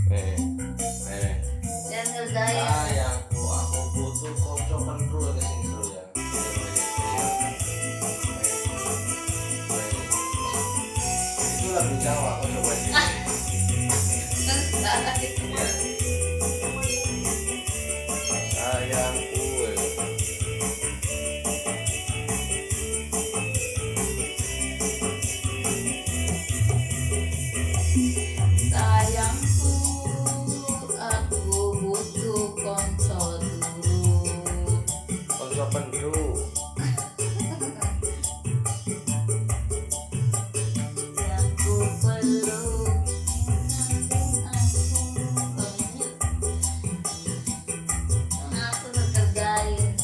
Eh, eh, Yang ngerjain. sayangku, aku butuh konco kendru ke sing seru ya. Itu lagu Jawa, kau coba ini. Enggak. Iya. Sayangku, Sayangku, aku butuh konco dulu. konco kendru. Yang ku perlu. Aku ngerjain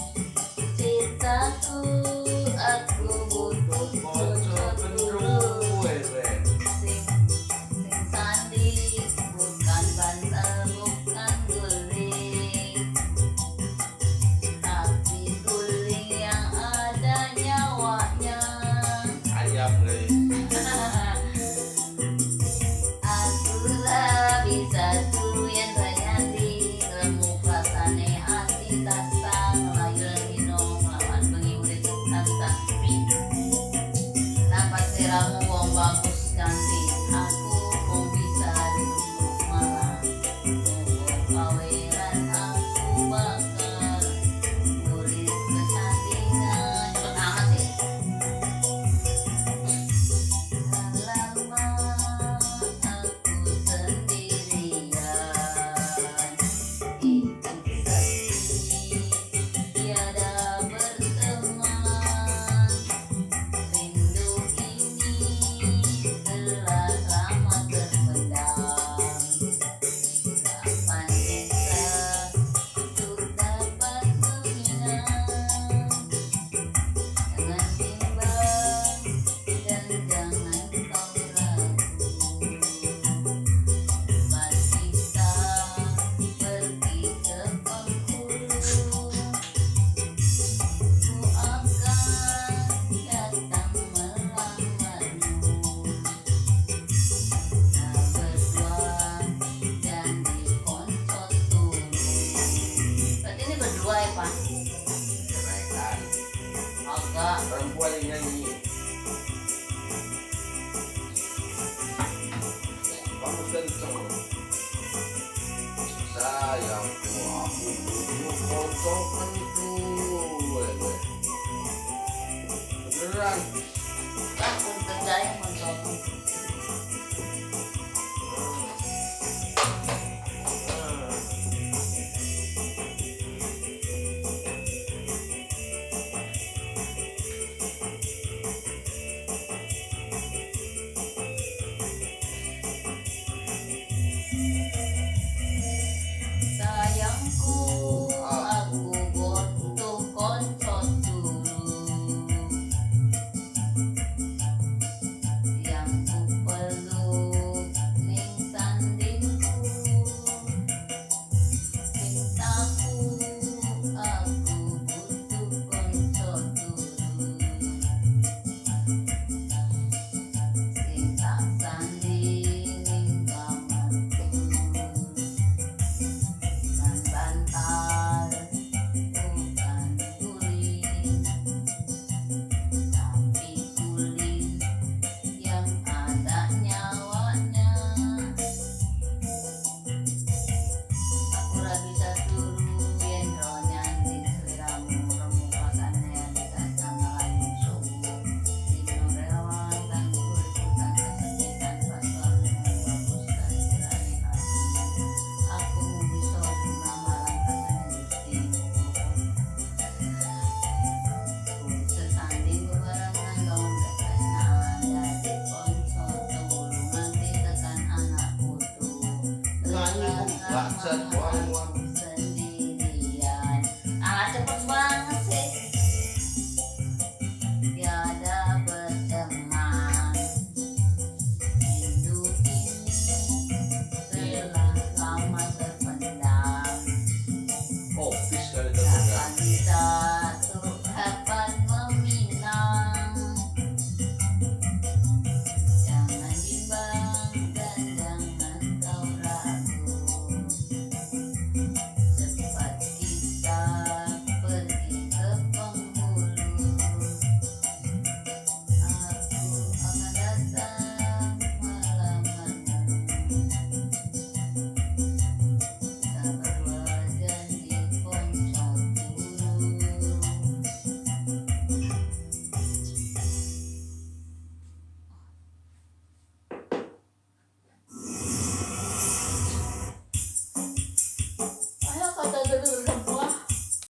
cintaku. Aku butuh Konco konco kendru, dulu. weh. Sing sandi, bukan bantal, bukan guling, tapi guling yang ada nyawanya. Ayam le. Aku lah bisa tuh yang sayandi, lemuk rasane hati tasang, melayu lino melawan bengi urip tantang sepi. Nampak siramu wong bagus ganti, aku mau bisa duduk malah. Tunggu kawiran aku bakal urip kesandingan. Cepet amat sih. Lama aku sendirian, hidup sepi, tiada berteman. Rindu ini telah lama terpendam. Kapan bisa untuk dapat mengingat? Jangan bimbang dan jangan kau ragu. Tempat kita pergi ke Bengkulu. Ku akan datang melamarmu. Kita berdua jadi konco dulu. Berarti ini berdua ya Pak? Kenaikan. Agak. Perempuan yang nyanyi. Kamu kenceng. Sayangku, aku butuh konco kendru, weh. Beneran. Aku kerjain konco. Sayangku, aku butuh konco dulu. Yang ku peluk ning sandingku. Cintaku, aku butuh konco dulu. Sing tak sanding ning kamarku. Bukan bantal, bukan guling, tapi guling yang ada nyawanya. Aku ra bisa turu yen ro nyanyi sliramu, remuk rasane dikasih ngelayu subuh. Dino relawan tangguh ikutan kesepitan paslon dengan bagus kasirane hati. Aku bisa namalan kasane Gusti. Sesanding bebarengan gaun ketresnaan dadi konco dulu nganti tekan anak putu. Nyanyi, bangsat, wang.